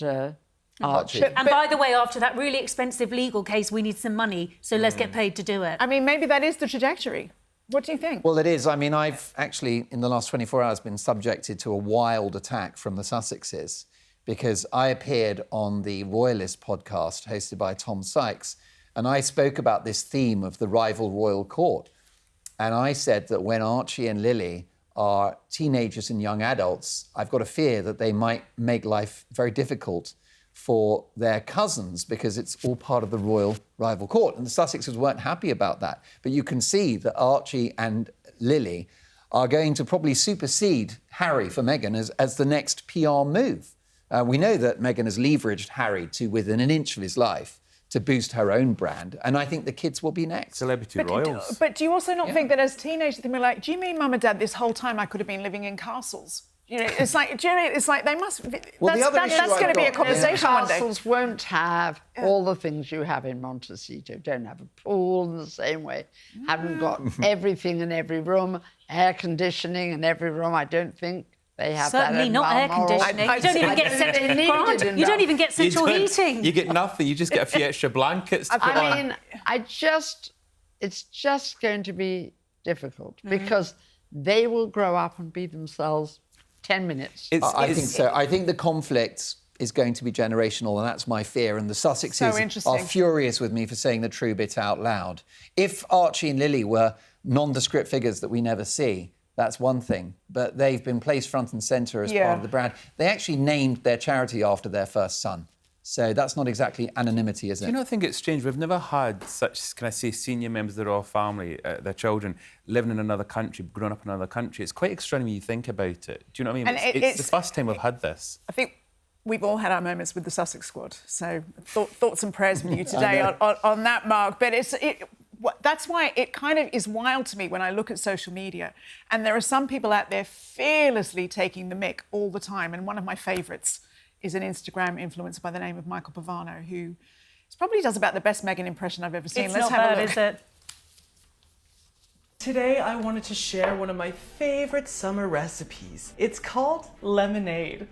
Archie. And by the way, after that really expensive legal case, we need some money, so let's get paid to do it. I mean, maybe that is the trajectory. What do you think? Well, it is. I mean, I've actually, in the last 24 hours, been subjected to a wild attack from the Sussexes because I appeared on the Royalist podcast hosted by Tom Sykes, and I spoke about this theme of the rival royal court. And I said that when Archie and Lily are teenagers and young adults, I've got a fear that they might make life very difficult for their cousins because it's all part of the royal rival court. And the Sussexes weren't happy about that. But you can see that Archie and Lily are going to probably supersede Harry for Meghan as the next PR move. We know that Meghan has leveraged Harry to within an inch of his life to boost her own brand, and I think the kids will be next. Celebrity royals. But do you also not think that as teenagers they were like, do you mean, Mum and Dad, this whole time I could have been living in castles? You know, it's like, do you know, it's like they must... Well, that's going to be a conversation one day. Castles won't have all the things you have in Montecito. Don't have a pool in the same way. Haven't got everything in every room, air conditioning in every room, I don't think. They have certainly that not air conditioning. You don't even get central. You don't even get central heating. You get nothing. You just get a few extra blankets. I mean, it's just going to be difficult because they will grow up and be themselves 10 minutes. I think so. I think the conflict is going to be generational, and that's my fear. And the Sussexes are furious with me for saying the true bit out loud. If Archie and Lily were nondescript figures that we never see, that's one thing, but they've been placed front and centre as part of the brand. They actually named their charity after their first son. So that's not exactly anonymity, is it? Do you not think it's strange? We've never had such, can I say, senior members of the royal family, their children, living in another country, growing up in another country. It's quite extraordinary when you think about it. Do you know what I mean? And it's the first time we've had this. I think we've all had our moments with the Sussex squad. So thoughts and prayers with you today on that, Mark. But that's why it kind of is wild to me when I look at social media. And there are some people out there fearlessly taking the mick all the time. And one of my favourites is an Instagram influencer by the name of Michael Pavano, who probably does about the best Meghan impression I've ever seen. It's Let's not have bad, a look. is it? Today I wanted to share one of my favourite summer recipes. It's called lemonade.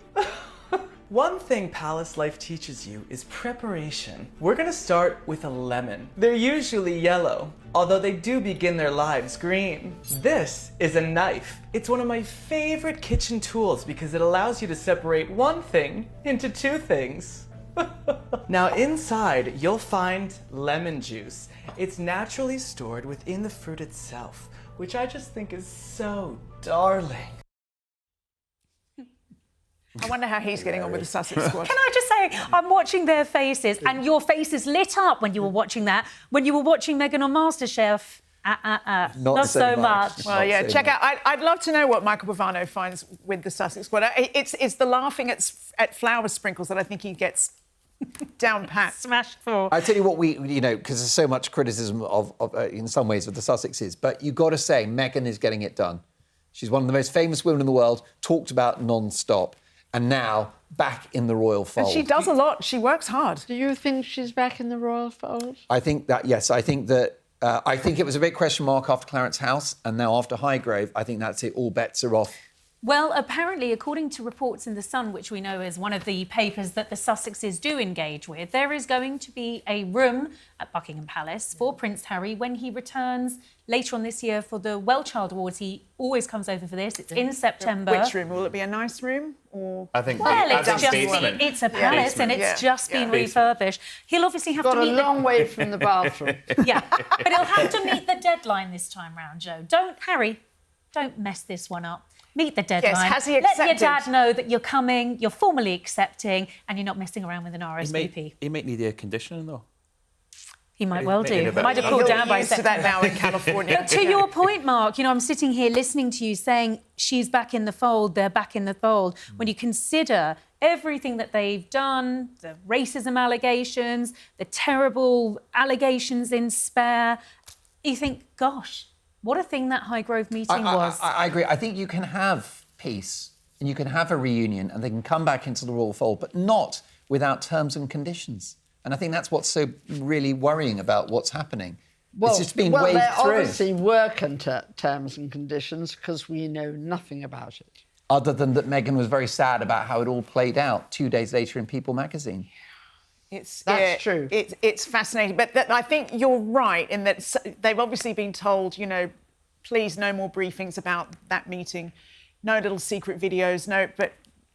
One thing palace life teaches you is preparation. We're gonna start with a lemon. They're usually yellow, although they do begin their lives green. This is a knife. It's one of my favorite kitchen tools because it allows you to separate one thing into two things. Now inside, you'll find lemon juice. It's naturally stored within the fruit itself, which I just think is so darling. I wonder how he's getting on with the Sussex squad. Can I just say, I'm watching their faces, and your faces lit up when you were watching that. When you were watching Meghan on MasterChef, not so much. Well, yeah, check out. I'd love to know what Michael Pavano finds with the Sussex squad. It's the laughing at flower sprinkles that I think he gets down pat. Smashed for. I tell you what, because there's so much criticism of in some ways, of the Sussexes, but you've got to say, Meghan is getting it done. She's one of the most famous women in the world, talked about non-stop, and now back in the royal fold. And she does a lot. She works hard. Do you think she's back in the royal fold? I think that, yes. I think that. I think it was a big question mark after Clarence House, and now after Highgrove, I think that's it. All bets are off. Well, apparently, according to reports in The Sun, which we know is one of the papers that the Sussexes do engage with, there is going to be a room at Buckingham Palace for Prince Harry when he returns later on this year for the Well Child Awards. He always comes over for this. It's in September. Which room? Will it be a nice room? Or... I think Well, it's a palace and it's just been refurbished. He'll obviously have to Got meet a long way from the bathroom. Yeah, but he'll have to meet the deadline this time round, Joe. Harry, don't mess this one up. Meet the deadline. Yes, has he accepted? Let your dad know that you're coming, you're formally accepting, and you're not messing around with an RSVP. He might need air conditioning, though. He might well do. Might have cooled down by used to that now in California. But to your point, Mark, I'm sitting here listening to you saying she's back in the fold, they're back in the fold. When you consider everything that they've done, the racism allegations, the terrible allegations in Spare, you think, gosh, what a thing that Highgrove meeting was. I agree. I think you can have peace and you can have a reunion and they can come back into the royal fold, but not without terms and conditions. And I think that's what's so really worrying about what's happening. It's just being waved there through. obviously work terms and conditions because we know nothing about it. Other than that Meghan was very sad about how it all played out 2 days later in People magazine. That's true. It's fascinating. But I think you're right in that they've obviously been told, please no more briefings about that meeting, no little secret videos, no, but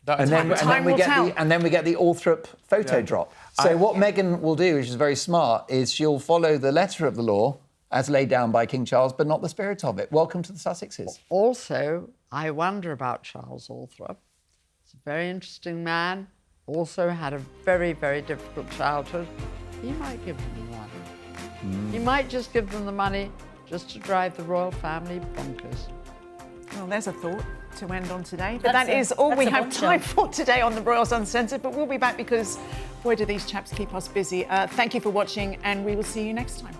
time will tell. And then we get the Althorp photo drop. So what Meghan will do, which is very smart, is she'll follow the letter of the law as laid down by King Charles, but not the spirit of it. Welcome to the Sussexes. Also, I wonder about Charles Althorp. He's a very interesting man. Also had a very, very difficult childhood. He might give them the money. He might just give them the money just to drive the royal family bonkers. Well, there's a thought to end on today. But that is all we have time for today on the Royals Uncensored. But we'll be back because, boy, do these chaps keep us busy. Thank you for watching, and we will see you next time.